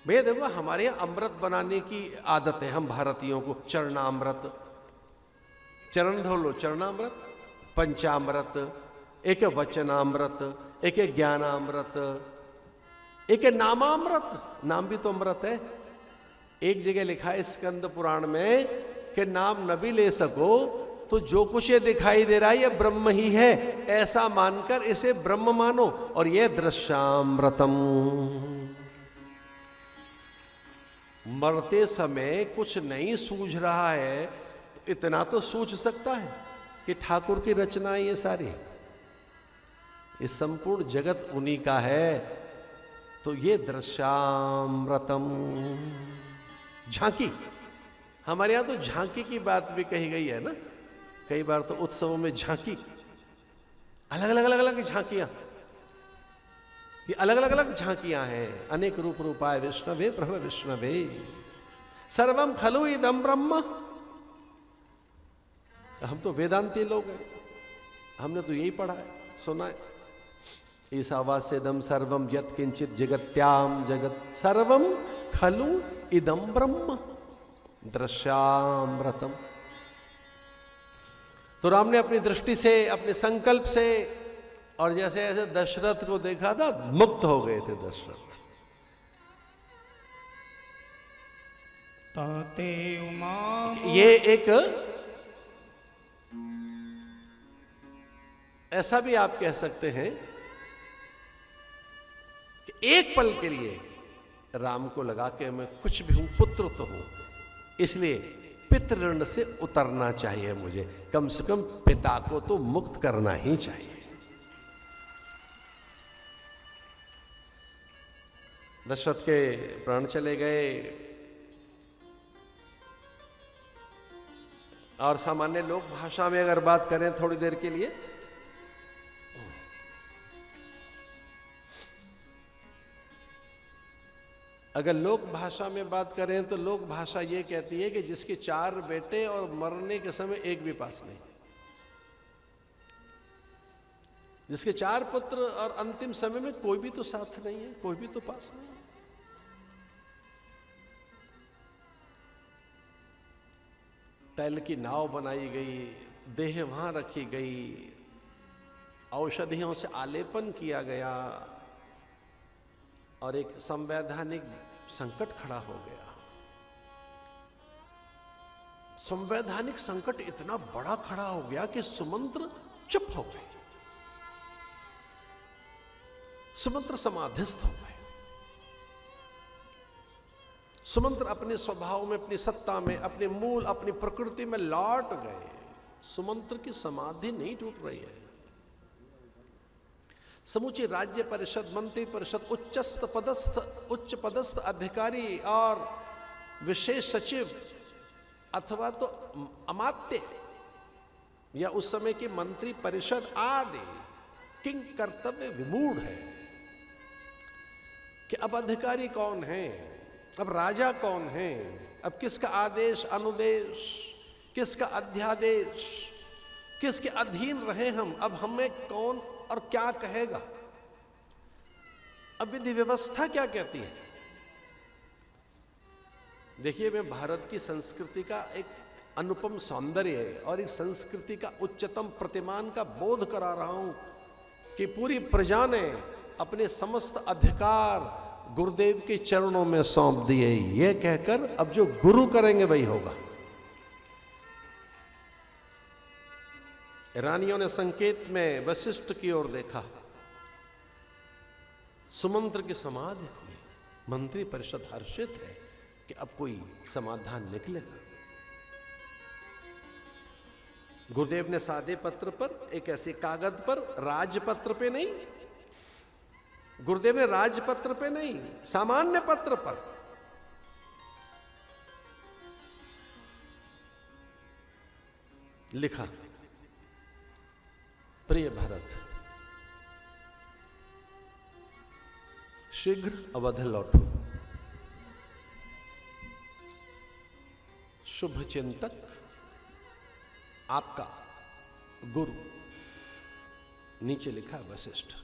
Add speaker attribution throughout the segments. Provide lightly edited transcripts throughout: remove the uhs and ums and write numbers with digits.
Speaker 1: भैया देखो, हमारे यहाँ अमृत बनाने की आदत है, हम भारतीयों को। चरणामृत, चरण धो लो, चरणामृत, पंचामृत, एक है वचनामृत, एक है ज्ञानामृत, एक है नामामृत, नाम भी तो अमृत है। एक जगह लिखा है स्कंद पुराण में कि नाम न भी ले सको तो जो कुछ ये दिखाई दे रहा है ये ब्रह्म ही है, ऐसा मानकर इसे ब्रह्म मानो। और ये दृश्यामृतम। मरते समय कुछ नहीं सूझ रहा है तो इतना तो सूझ सकता है कि ठाकुर की रचना ये सारी, ये संपूर्ण जगत उन्हीं का है। तो ये दृश्यामृतम, झांकी। हमारे यहां तो झांकी की बात भी कही गई है ना, कई बार तो उत्सवों में झांकी, अलग अलग अलग अलग झांकियां, ये अलग अलग अलग झांकियां हैं। अनेक रूप रूपाय विष्णवे प्रभ विष्णवे सर्वम खलु इदम ब्रह्म। हम तो वेदांती लोग हैं, हमने तो यही पढ़ा है, सुना है। ईशावास्यदम सर्वम यत् किंचित जगत्याम जगत सर्वम खलु इदम ब्रह्म दृश्यामृतम। तो राम ने अपनी दृष्टि से, अपने संकल्प से, और जैसे ऐसे दशरथ को देखा था, मुक्त हो गए थे दशरथ।
Speaker 2: ताते उमा,
Speaker 1: ये एक ऐसा भी आप कह सकते हैं कि एक पल के लिए राम को लगा के मैं कुछ भी हूं, पुत्र तो हूं, इसलिए पितृऋण से उतरना चाहिए मुझे, कम से कम पिता को तो मुक्त करना ही चाहिए। दशरथ के प्राण चले गए और सामान्य लोक भाषा में अगर बात करें थोड़ी देर के लिए, अगर लोक भाषा में बात करें तो लोक भाषा ये कहती है कि जिसके 4 बेटे और मरने के समय एक भी पास नहीं, जिसके 4 पुत्र और अंतिम समय में कोई भी तो साथ नहीं है, कोई भी तो पास नहीं है। तैल की नाव बनाई गई, देह वहां रखी गई, औषधियों से आलेपन किया गया और एक संवैधानिक संकट खड़ा हो गया। संवैधानिक संकट इतना बड़ा खड़ा हो गया कि सुमंत्र चुप हो गए, सुमंत्र समाधिस्थ हो गए। सुमंत्र अपने स्वभाव में, अपनी सत्ता में, अपने मूल, अपनी प्रकृति में लौट गए। सुमंत्र की समाधि नहीं टूट रही है। समूची राज्य परिषद, मंत्री परिषद, उच्च पदस्थ अधिकारी और विशेष सचिव अथवा तो अमात्य या उस समय की मंत्री परिषद आदि किंग कर्तव्य विमूढ़ है कि अब अधिकारी कौन है, अब राजा कौन है, अब किसका आदेश अनुदेश, किसका अध्यादेश, किसके अधीन रहे हम, अब हमें कौन और क्या कहेगा, अब विधि व्यवस्था क्या कहती है। देखिए, मैं भारत की संस्कृति का एक अनुपम सौंदर्य है और इस संस्कृति का उच्चतम प्रतिमान का बोध करा रहा हूं कि पूरी प्रजा ने अपने समस्त अधिकार गुरुदेव के चरणों में सौंप दिए, ये कहकर अब जो गुरु करेंगे वही होगा। रानियों ने संकेत में वशिष्ठ की ओर देखा, सुमंत्र की समाधि खुली, मंत्री परिषद हर्षित है कि अब कोई समाधान निकलेगा। गुरुदेव ने सादे पत्र पर, एक ऐसे कागज पर, राजपत्र पे नहीं, गुरुदेव ने राजपत्र पे नहीं, सामान्य पत्र पर लिखा, प्रिय भरत, शीघ्र अवध लौटो। शुभ चिंतक आपका गुरु। नीचे लिखा वशिष्ठ।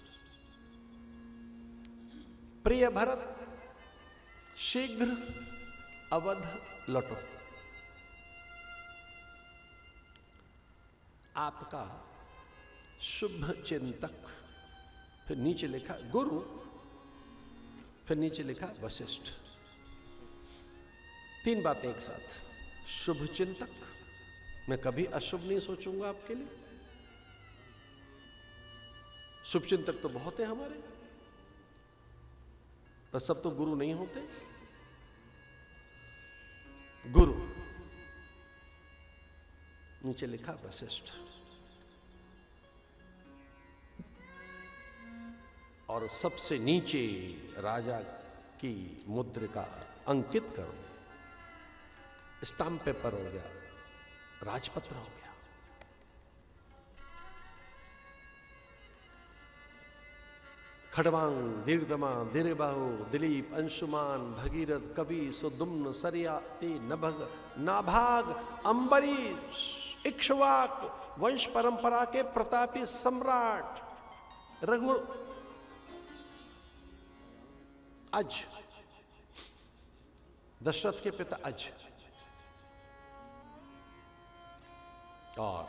Speaker 1: प्रिय भरत, शीघ्र अवध लौटो। आपका शुभ चिंतक, फिर नीचे लिखा गुरु, फिर नीचे लिखा वशिष्ठ। 3 बातें एक साथ। शुभ चिंतक, मैं कभी अशुभ नहीं सोचूंगा आपके लिए। शुभ चिंतक तो बहुत है हमारे, पर सब तो गुरु नहीं होते। गुरु, नीचे लिखा वशिष्ठ। और सबसे नीचे राजा की मुद्रिका अंकित कर दो। स्टाम्प पेपर हो गया, राजपत्र हो गया। खड़वांग, दीर्घमा, दीर्घबाहु, दिलीप, अंशुमान, भगीरथ, कवि, सुदुम्न, सरियाती, नभग, नाभाग, अंबरीश, इक्ष्वाक, वंश परंपरा के प्रतापी सम्राट रघु, अज, दशरथ के पिता अज, और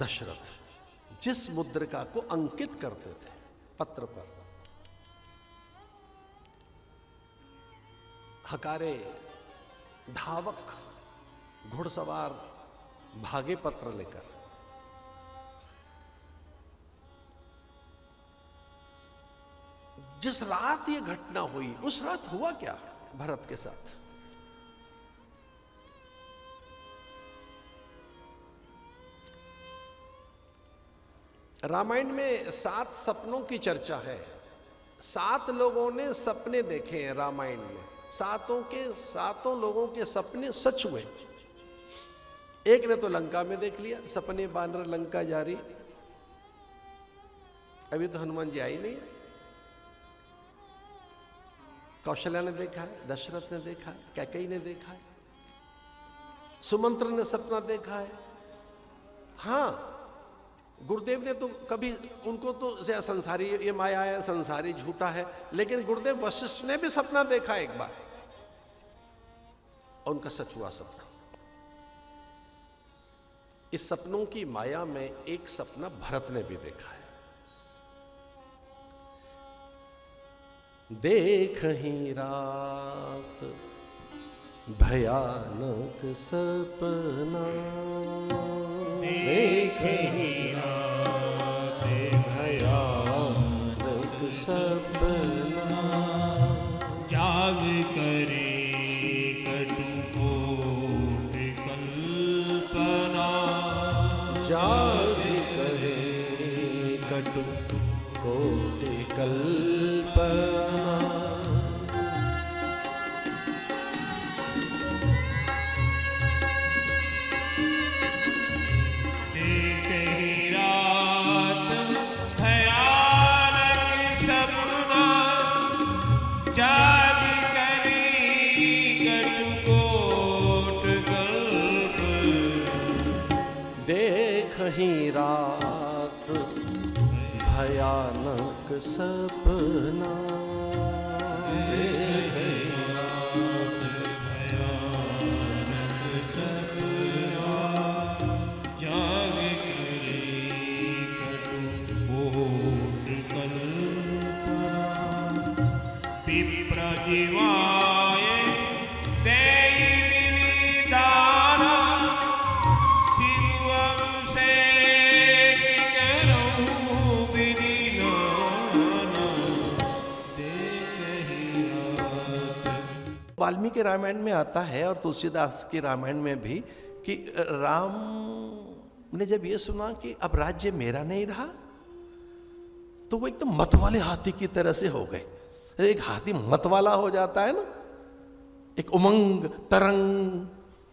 Speaker 1: दशरथ जिस मुद्रिका को अंकित करते थे पत्र पर, हकारे धावक घुड़सवार भागे पत्र लेकर। जिस रात ये घटना हुई, उस रात हुआ क्या भरत के साथ? रामायण में 7 सपनों की चर्चा है। 7 लोगों ने सपने देखे हैं रामायण में। 7 लोगों के सपने सच हुए। एक ने तो लंका में देख लिया, सपने बानर लंका जारी। अभी तो हनुमान जी आई नहीं है। कौशल्या ने देखा है, दशरथ ने देखा है, कैकेयी ने देखा है, सुमंत्र ने सपना देखा है। हाँ, गुरुदेव ने तो कभी, उनको तो संसारी ये माया है, संसारी झूठा है, लेकिन गुरुदेव वशिष्ठ ने भी सपना देखा एक बार, और उनका सच हुआ सपना। इस सपनों की माया में एक सपना भरत ने भी देखा है। देख ही रात भयानक सपना, देख ही रात भयानक सपना,
Speaker 2: जाग करे कटुकोट कल्पना,
Speaker 1: जाग करे कटुकोट कल्पना। ही रात भयानक सपना,
Speaker 2: भयानक सपना, जाग करे कटुकोट कल्पना, विप्र जीवाय
Speaker 1: वाल्मीकि रामायण में आता है और तुलसीदास की रामायण में भी कि राम ने जब ये सुना कि अब राज्य मेरा नहीं रहा, तो वो एकदम मत वाले हाथी की तरह से हो गए। एक हाथी मत वाला हो जाता है ना, एक उमंग तरंग।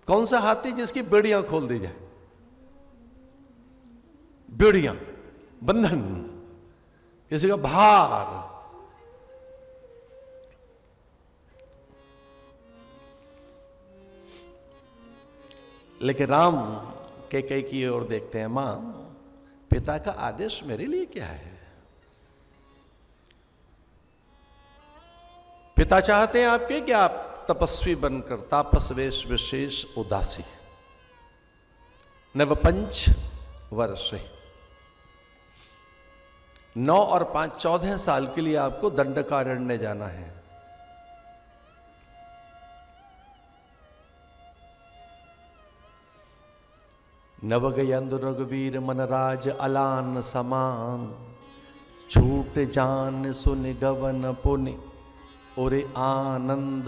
Speaker 1: कौन सा हाथी? जिसकी बेड़ियां खोल दी जाए, बेड़ियां, बंधन, किसी का भार। लेकिन राम कैकेयी की ओर देखते हैं, मां पिता का आदेश मेरे लिए क्या है? पिता चाहते हैं आपके कि आप तपस्वी बनकर तापस वेश विशेष उदासी। नवपंच वर्ष 9 और 5 14 साल के लिए आपको दंडकारण्य जाना है। नवगयंदु रघुवीर मनराज अलान समान, छूट जान सुन गवन पुनि उरे आनंद